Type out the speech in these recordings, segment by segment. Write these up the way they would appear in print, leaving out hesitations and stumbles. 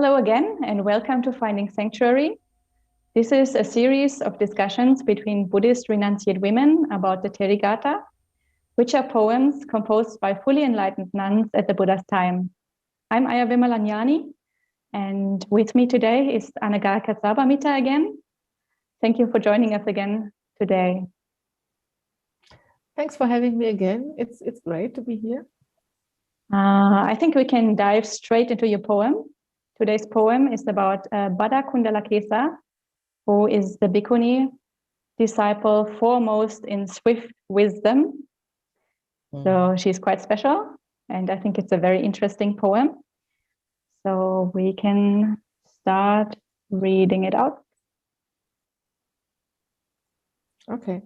Hello again, and welcome to Finding Sanctuary. This is a series of discussions between Buddhist renunciate women about the Therīgāthā, which are poems composed by fully enlightened nuns at the Buddha's time. I'm Ayya Vimalanyani, and with me today is Anagarika Sabbamitta again. Thank you for joining us again today. Thanks for having me again. It's great to be here. I think we can dive straight into your poem. Today's poem is about Bhadda Kundalakesa, who is the bhikkhuni disciple foremost in swift wisdom. So she's quite special, and I think it's a very interesting poem. So we can start reading it out. Okay.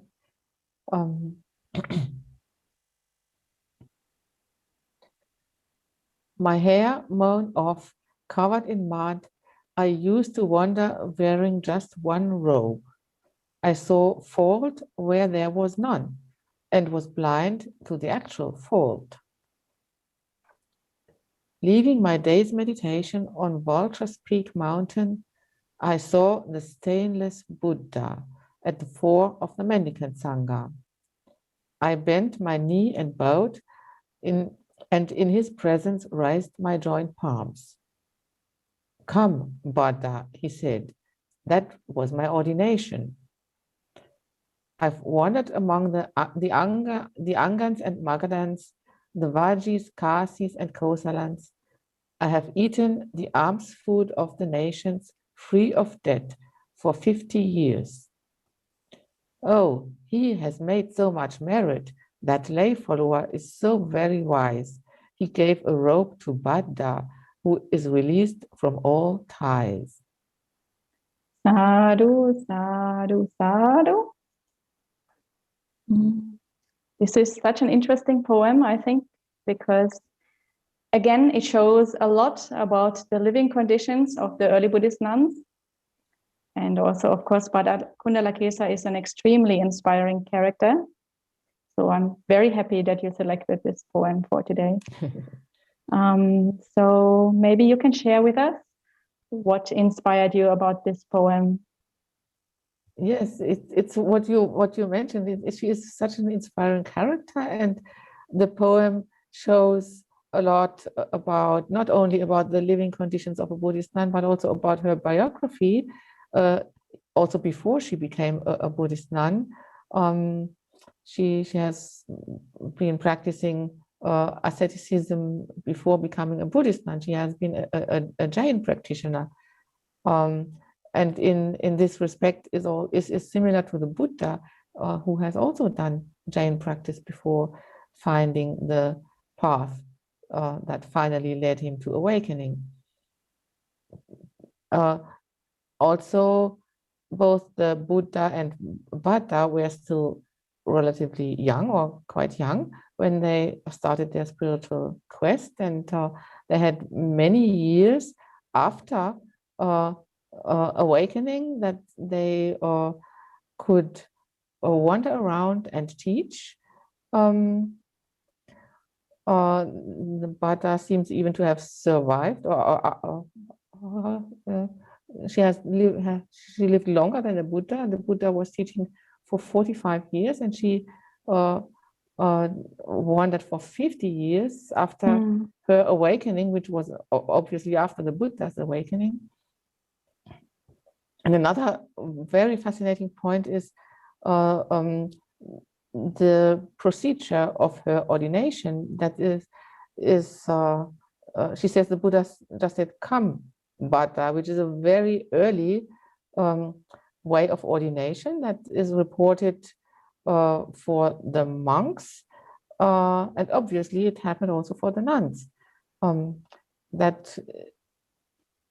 My hair mown off, covered in mud, I used to wander wearing just one robe. I saw fault where there was none, and was blind to the actual fault. Leaving my day's meditation on Vulture's Peak Mountain, I saw the stainless Buddha at the fore of the mendicant Sangha. I bent my knee and bowed, and in his presence raised my joined palms. Come, Bhadda, he said. That was my ordination. I've wandered among the Angans and Magadhans, the Vajis, Kasis, and Kosalans. I have eaten the alms food of the nations, free of debt, for 50 years. Oh, he has made so much merit. That lay follower is so very wise. He gave a robe to Bhadda, who is released from all ties. Sadhu, sadhu, sadhu. This is such an interesting poem, I think, because again, it shows a lot about the living conditions of the early Buddhist nuns. And also, of course, Bhadda Kundalakesa is an extremely inspiring character. So I'm very happy that you selected this poem for today. So maybe you can share with us what inspired you about this poem. Yes, it's what you mentioned. She is such an inspiring character, and the poem shows a lot about not only about the living conditions of a Buddhist nun, but also about her biography. Also, before she became a Buddhist nun, she has been practicing asceticism before becoming a Buddhist nun. She has been a Jain practitioner. And in this respect is similar to the Buddha, who has also done Jain practice before finding the path that finally led him to awakening. Also, both the Buddha and Bhadda were still relatively young, or quite young, when they started their spiritual quest, and they had many years after awakening that they could wander around and teach. The Bhadda seems even to have survived, she lived longer than the Buddha. The Buddha was teaching for 45 years, and she wandered for 50 years after her awakening, which was obviously after the Buddha's awakening. And another very fascinating point is the procedure of her ordination. That she says the Buddha just said, "Come, Bhadda," which is a very early way of ordination that is reported for the monks, and obviously it happened also for the nuns. That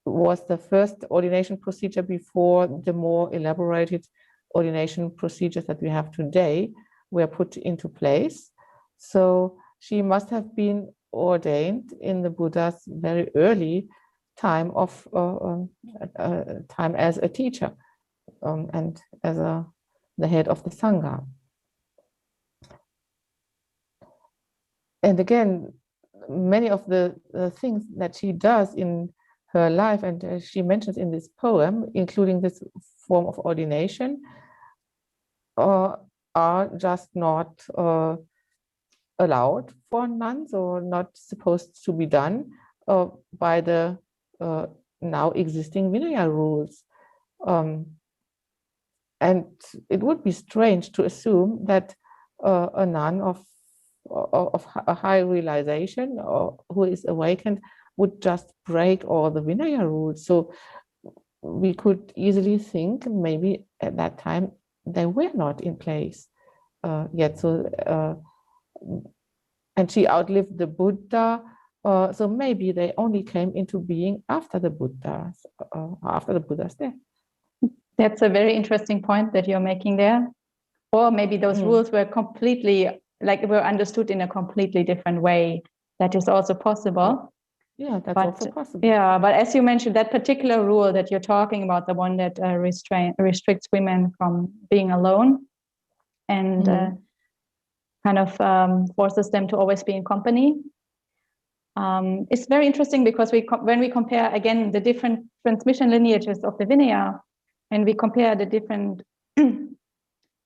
was the first ordination procedure before the more elaborated ordination procedures that we have today were put into place. So she must have been ordained in the Buddha's very early time of time as a teacher and as the head of the Sangha. And again, many of the things that she does in her life, and she mentions in this poem, including this form of ordination, are just not allowed for nuns, or not supposed to be done by the now existing Vinaya rules. And it would be strange to assume that a nun of a high realization, or who is awakened, would just break all the Vinaya rules. So we could easily think maybe at that time they were not in place yet. So and she outlived the Buddha, so maybe they only came into being after the Buddha's death. That's a very interesting point that you're making there. Or maybe those rules were were understood in a completely different way. That is also possible. Yeah, that's also possible. Yeah, but as you mentioned, that particular rule that you're talking about, the one that restricts women from being alone and kind of forces them to always be in company. It's very interesting because when we compare again the different transmission lineages of the Vinaya, and we compare the different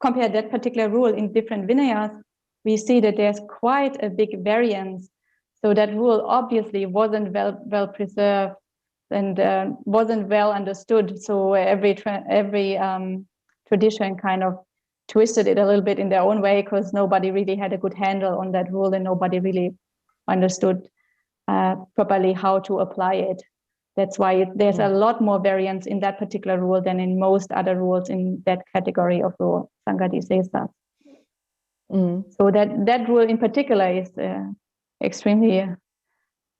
compare that particular rule in different Vinayas, we see that there's quite a big variance. So that rule obviously wasn't well preserved and wasn't well understood. So every tradition kind of twisted it a little bit in their own way, because nobody really had a good handle on that rule and nobody really understood properly how to apply it. That's why there's a lot more variance in that particular rule than in most other rules in that category of rule, Sangha-disesa. So that rule in particular is extremely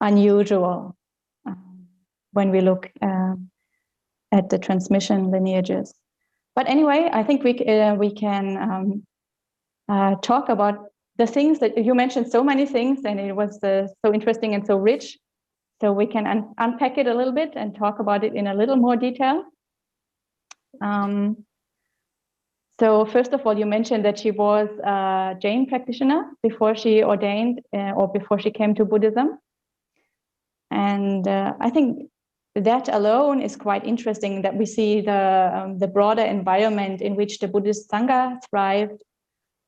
unusual when we look at the transmission lineages. But anyway, I think we can talk about the things that you mentioned. So many things, and it was so interesting and so rich. So we can unpack it a little bit and talk about it in a little more detail. So first of all, you mentioned that she was a Jain practitioner before she ordained or before she came to Buddhism. And I think that alone is quite interesting, that we see the broader environment in which the Buddhist Sangha thrived,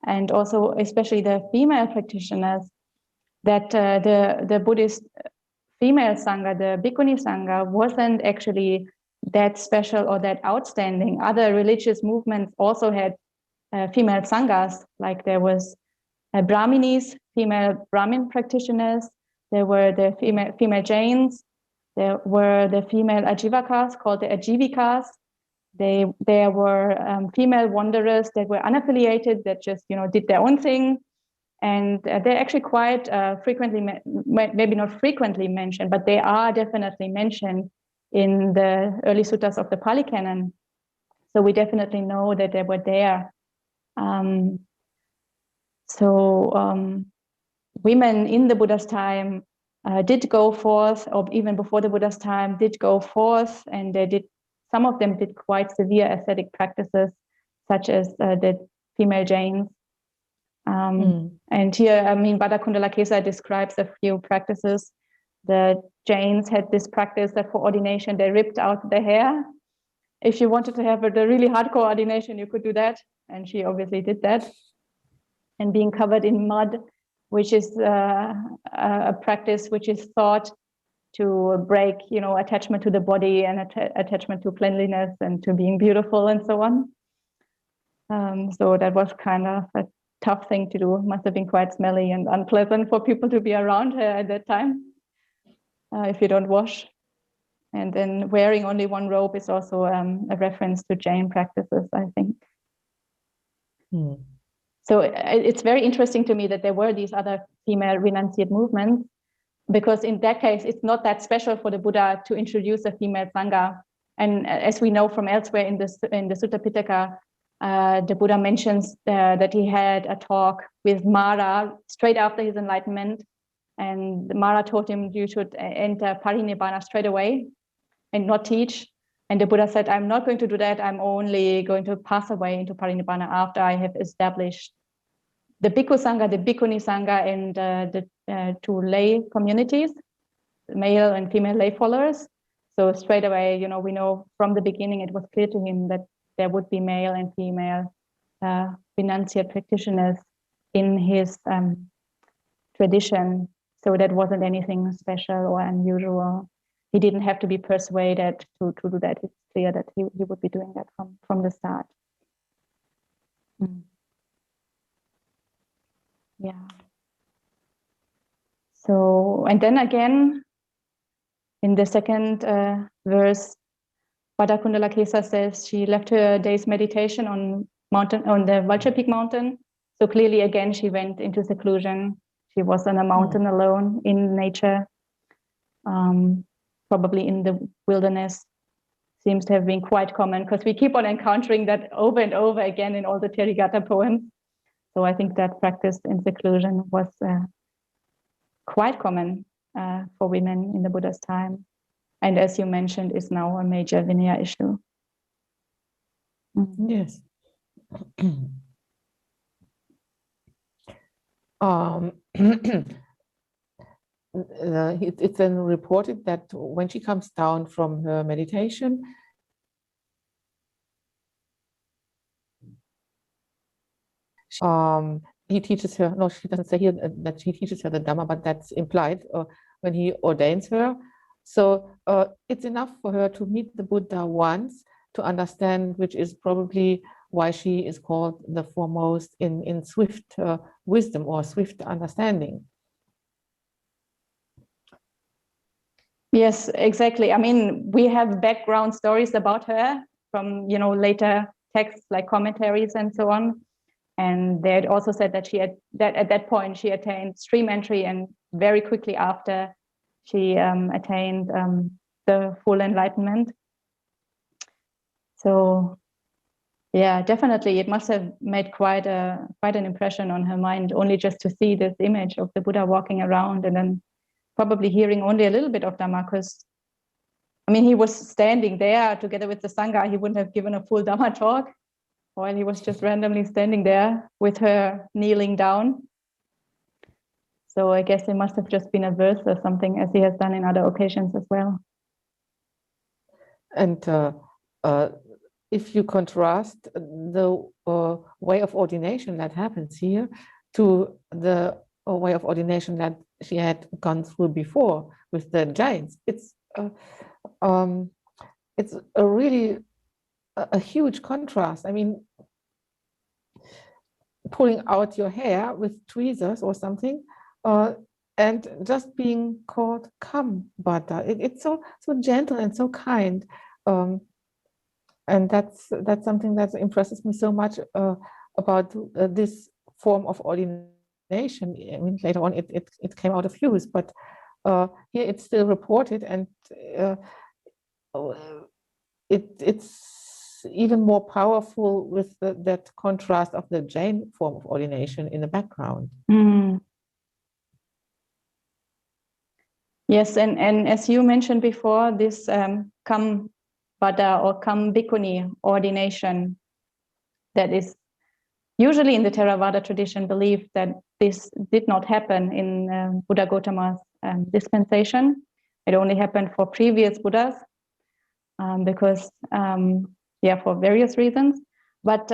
and also especially the female practitioners, that the Buddhist female Sangha, the Bhikkhuni Sangha, wasn't actually that special or that outstanding. Other religious movements also had female Sanghas, like there was Brahminis, female Brahmin practitioners, there were the female Jains, there were the female Ajivakas called the Ajivikas, there were female wanderers that were unaffiliated, that just did their own thing. And they're actually quite frequently, maybe not frequently mentioned, but they are definitely mentioned in the early suttas of the Pali Canon. So we definitely know that they were there. Women in the Buddha's time did go forth, or even before the Buddha's time did go forth, and some of them did quite severe ascetic practices, such as the female Jains. And here, Bhadda Kundalakesa describes a few practices. The Jains had this practice that for ordination, they ripped out the hair. If you wanted to have the really hardcore ordination, you could do that. And she obviously did that. And being covered in mud, which is a practice which is thought to break, attachment to the body and attachment to cleanliness and to being beautiful and so on. So that was kind of a tough thing to do. Must have been quite smelly and unpleasant for people to be around her at that time, if you don't wash. And then wearing only one robe is also a reference to Jain practices, I think. So it's very interesting to me that there were these other female renunciate movements, because in that case, it's not that special for the Buddha to introduce a female Sangha. And as we know from elsewhere in the Sutta Pitaka, the Buddha mentions that he had a talk with Mara straight after his enlightenment. And Mara told him, you should enter Parinibbana straight away and not teach. And the Buddha said, I'm not going to do that. I'm only going to pass away into Parinibbana after I have established the Bhikkhu Sangha, the Bhikkhuni Sangha, and the two lay communities, male and female lay followers. So straight away, you know, we know from the beginning it was clear to him that there would be male and female renunciate practitioners in his tradition. So that wasn't anything special or unusual. He didn't have to be persuaded to do that. It's clear that he would be doing that from the start. Yeah. So, and then again, in the second verse, Bhadda Kundalakesa says she left her day's meditation on the Vulture Peak mountain. So clearly, again, she went into seclusion. She was on a mountain alone in nature, probably in the wilderness. Seems to have been quite common because we keep on encountering that over and over again in all the Therīgāthā poems. So I think that practice in seclusion was quite common for women in the Buddha's time. And as you mentioned, is now a major Vinaya issue. Yes. It's then reported that when she comes down from her meditation, he teaches her, no, she doesn't say here that he teaches her the Dhamma, but that's implied when he ordains her. So it's enough for her to meet the Buddha once to understand, which is probably why she is called the foremost in swift wisdom or swift understanding. Yes, exactly. I mean, we have background stories about her from, you know, later texts like commentaries and so on. And they had also said that at that point she attained stream entry, and very quickly after she attained the full enlightenment. So, yeah, definitely, it must have made quite an impression on her mind, only just to see this image of the Buddha walking around, and then probably hearing only a little bit of Dhamma, because, I mean, he was standing there together with the Sangha. He wouldn't have given a full Dhamma talk, while he was just randomly standing there with her kneeling down. So I guess it must have just been a verse or something, as he has done in other occasions as well. And if you contrast the way of ordination that happens here to the way of ordination that she had gone through before with the Jains, it's a really a huge contrast. I mean, pulling out your hair with tweezers or something, and just being called "Come, Bhadda." It's so gentle and so kind, and that's something that impresses me so much about this form of ordination. I mean, later on it came out of use, but here it's still reported, and it's even more powerful with that contrast of the Jain form of ordination in the background. Yes, and as you mentioned before, this Kam Bhadda or Kam Bhikkhuni ordination, that is usually in the Theravada tradition believed that this did not happen in Buddha Gautama's dispensation. It only happened for previous Buddhas because for various reasons. But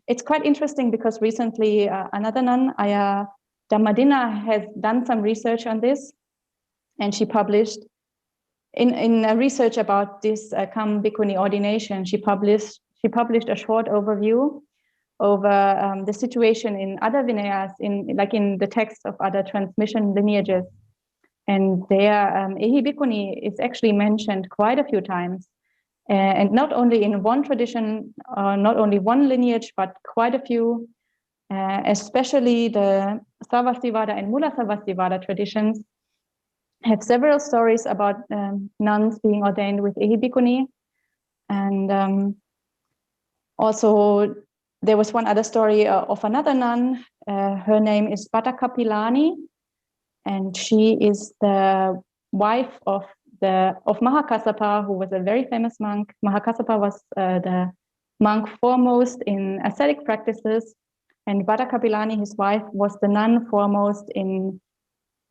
it's quite interesting because recently another nun, Ayya Vimalanyani, has done some research on this, and she published in a research about this Kam Bhikkhuni ordination. She published a short overview over the situation in other Vinayas, in the text of other transmission lineages, and there Ehi Bhikkhuni is actually mentioned quite a few times. And not only in one tradition, not only one lineage, but quite a few, especially the Sarvastivada and Mula Sarvastivada traditions have several stories about nuns being ordained with Ehi Bhikkhuni. And also there was one other story of another nun. Her name is Bhadda Kapilani, and she is the wife of Mahakassapa, who was a very famous monk. Mahakassapa was the monk foremost in ascetic practices, and Bhadda Kapilani, his wife, was the nun foremost in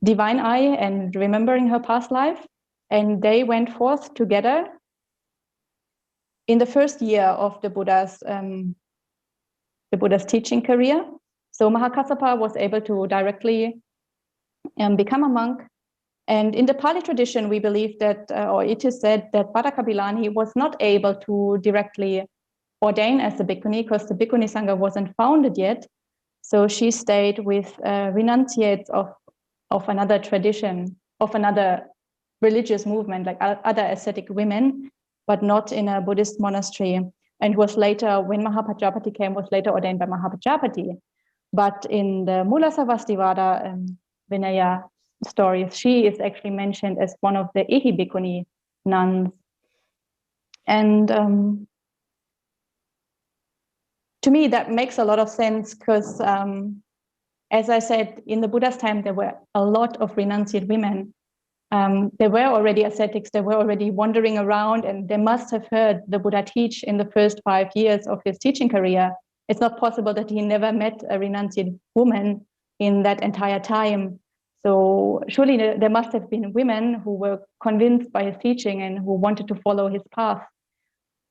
divine eye and remembering her past life. and they went forth together in the first year of the Buddha's teaching career. So Mahakassapa was able to directly become a monk. And in the Pali tradition, we believe that, or it is said that Bhadda Kundalakesa was not able to directly ordain as a bhikkhuni because the bhikkhuni sangha wasn't founded yet. So she stayed with renunciates of another tradition, of another religious movement, like other ascetic women, but not in a Buddhist monastery. And was later, when Mahapajapati came, was later ordained by Mahapajapati. But in the Mula Savastivada Vinaya stories, she is actually mentioned as one of the Ehi Bhikkhuni nuns. And to me, that makes a lot of sense because, as I said, in the Buddha's time, there were a lot of renunciate women. They were already ascetics, they were already wandering around, and they must have heard the Buddha teach in the first 5 years of his teaching career. It's not possible that he never met a renunciate woman in that entire time. So surely there must have been women who were convinced by his teaching and who wanted to follow his path.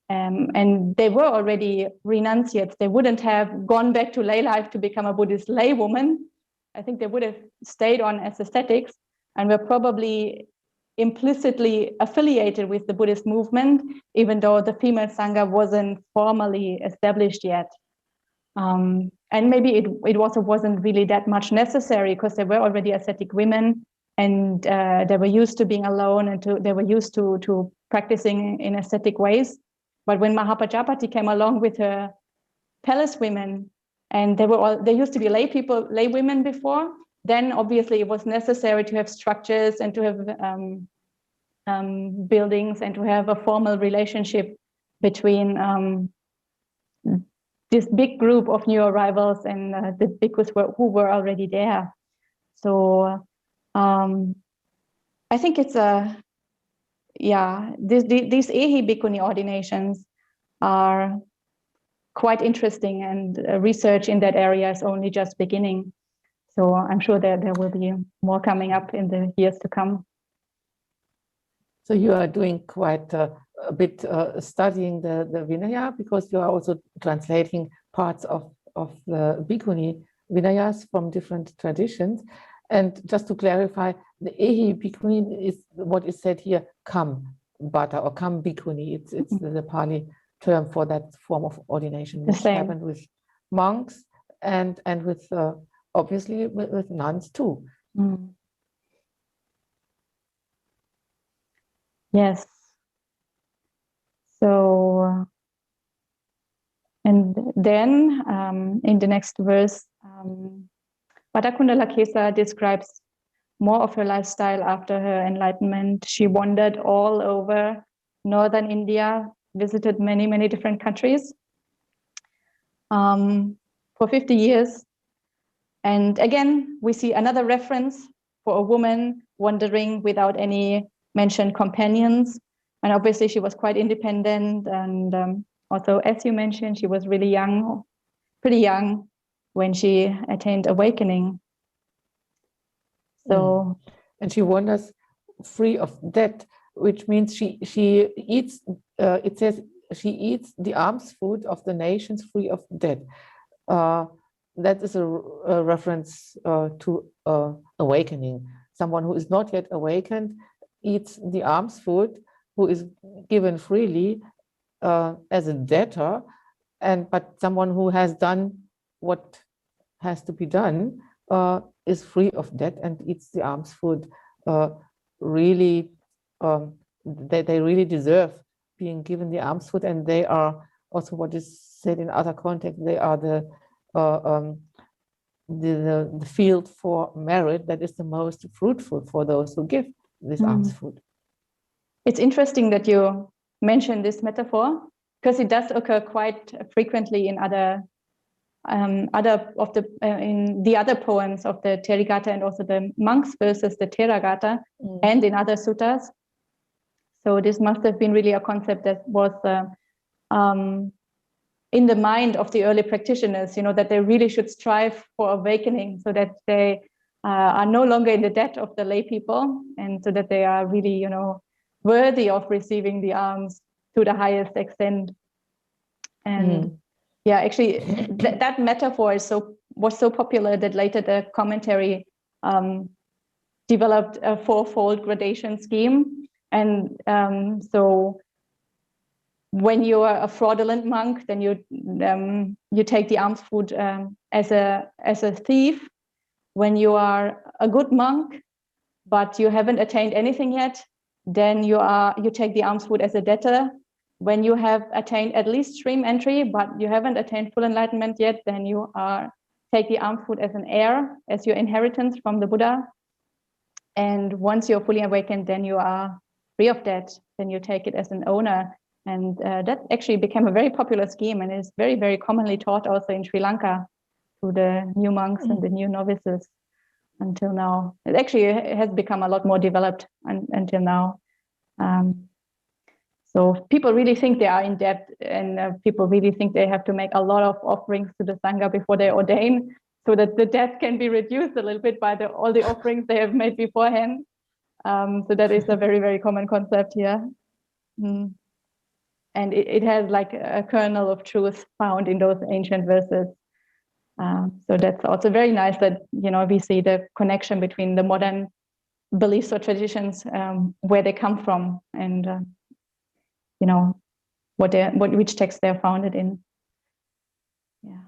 And they were already renunciates. They wouldn't have gone back to lay life to become a Buddhist lay woman. I think they would have stayed on as ascetics and were probably implicitly affiliated with the Buddhist movement, even though the female Sangha wasn't formally established yet. And maybe it also wasn't really that much necessary because they were already ascetic women and they were used to being alone and they were used to practicing in ascetic ways. But when Mahapajapati came along with her palace women, and they used to be lay women before, then obviously it was necessary to have structures and to have buildings and to have a formal relationship between this big group of new arrivals and the bhikkhus who were already there. So I think it's these Ehi Bhikkhuni ordinations are quite interesting, and research in that area is only just beginning. So I'm sure that there will be more coming up in the years to come. So you are doing quite a bit studying the Vinaya, because you are also translating parts of the Bhikkhuni Vinayas from different traditions. And just to clarify, the Ehi Bhikkhuni is what is said here, come Bhadda or come Bhikkhuni. It's the Pali term for that form of ordination, which happened with monks and with obviously with nuns too. Mm. Yes. So, and then in the next verse, Bhadda Kundalakesa describes more of her lifestyle after her enlightenment. She wandered all over northern India, visited many, many different countries for 50 years. And again, we see another reference for a woman wandering without any mentioned companions. And obviously she was quite independent. And also, as you mentioned, she was really young, pretty young, when she attained awakening. So, and she wanders free of debt, which means she eats, it says she eats the alms food of the nations free of debt. That is a reference to awakening. Someone who is not yet awakened eats the alms food, who is given freely as a debtor, but someone who has done what has to be done is free of debt and eats the alms food. Really, they really deserve being given the alms food, and they are also what is said in other contexts. They are the field for merit that is the most fruitful for those who give this alms food. It's interesting that you mentioned this metaphor, because it does occur quite frequently in in the other poems of the Therīgāthā, and also the monks versus the Therīgāthā, and in other suttas. So this must have been really a concept that was in the mind of the early practitioners, that they really should strive for awakening, so that they are no longer in the debt of the lay people, and so that they are really, worthy of receiving the alms to the highest extent. And yeah, actually, that metaphor was so popular that later the commentary developed a fourfold gradation scheme. And so when you are a fraudulent monk, then you take the alms food as a thief. When you are a good monk, but you haven't attained anything yet, then you take the alms food as a debtor. When you have attained at least stream entry, but you haven't attained full enlightenment yet, then you take the alms food as an heir, as your inheritance from the Buddha. And once you're fully awakened, then you are free of debt. Then you take it as an owner. And that actually became a very popular scheme and is very, very commonly taught also in Sri Lanka to the new monks and the new novices until now. It actually has become a lot more developed until now. So people really think they are in debt, and people really think they have to make a lot of offerings to the Sangha before they ordain, so that the debt can be reduced a little bit by all the offerings they have made beforehand. So that is a very, very common concept here. And it has like a kernel of truth found in those ancient verses. So that's also very nice that, we see the connection between the modern beliefs or traditions, where they come from, and which text they're founded in. Yeah.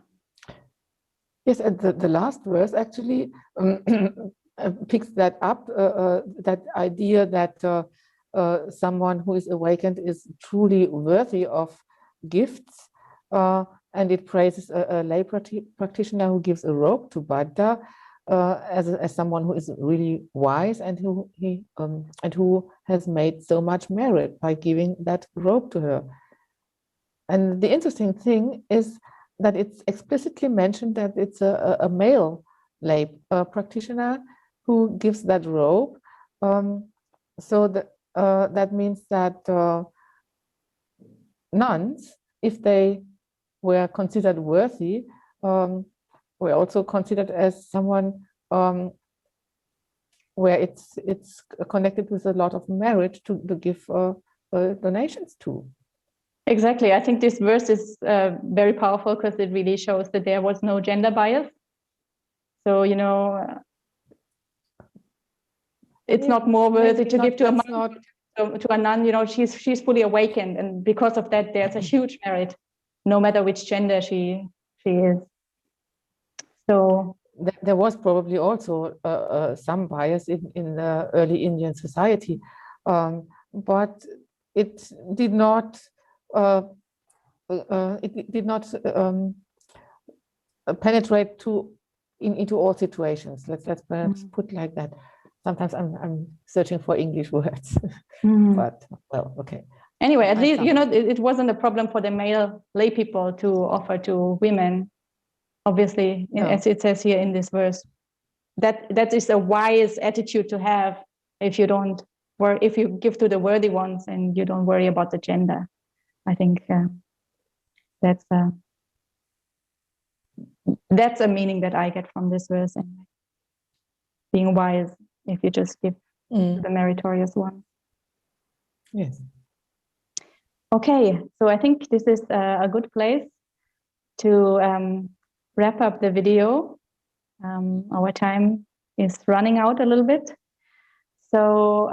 Yes, and the last verse actually picks that up, that idea that someone who is awakened is truly worthy of gifts, and it praises a lay practitioner who gives a robe to Bhadda as someone who is really wise and who has made so much merit by giving that robe to her. And the interesting thing is that it's explicitly mentioned that it's a male lay practitioner who gives that robe. So that means that nuns, if they were considered worthy, were also considered as someone where it's connected with a lot of merit to give donations to. Exactly. I think this verse is very powerful because it really shows that there was no gender bias. So, it's not more worthy to give to a monk, to a nun. She's fully awakened, and because of that, there's a huge merit, no matter which gender she is. So there was probably also some bias in the early Indian society, but it did not. It did not penetrate into all situations. Let's perhaps put like that. Sometimes I'm searching for English words, but well, okay. Anyway, at least it wasn't a problem for the male lay people to offer to women. Obviously, as it says here in this verse, that is a wise attitude to have if you give to the worthy ones and you don't worry about the gender. I think that's a meaning that I get from this verse, and being wise if you just give to the meritorious ones. Yes. Okay, so I think this is a good place to wrap up the video. Our time is running out a little bit. So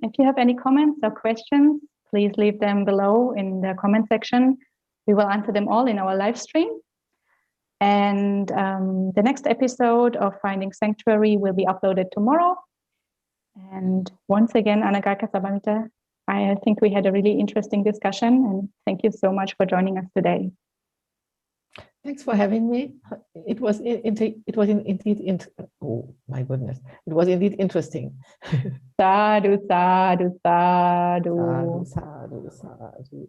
if you have any comments or questions, please leave them below in the comment section. We will answer them all in our live stream. And the next episode of Finding Sanctuary will be uploaded tomorrow. And once again, Anagarika Sabbamitta, I think we had a really interesting discussion, and thank you so much for joining us today. Thanks for having me. It was indeed oh my goodness, it was indeed interesting. Sadhu, sadhu, sadhu. Sadhu, sadhu, sadhu.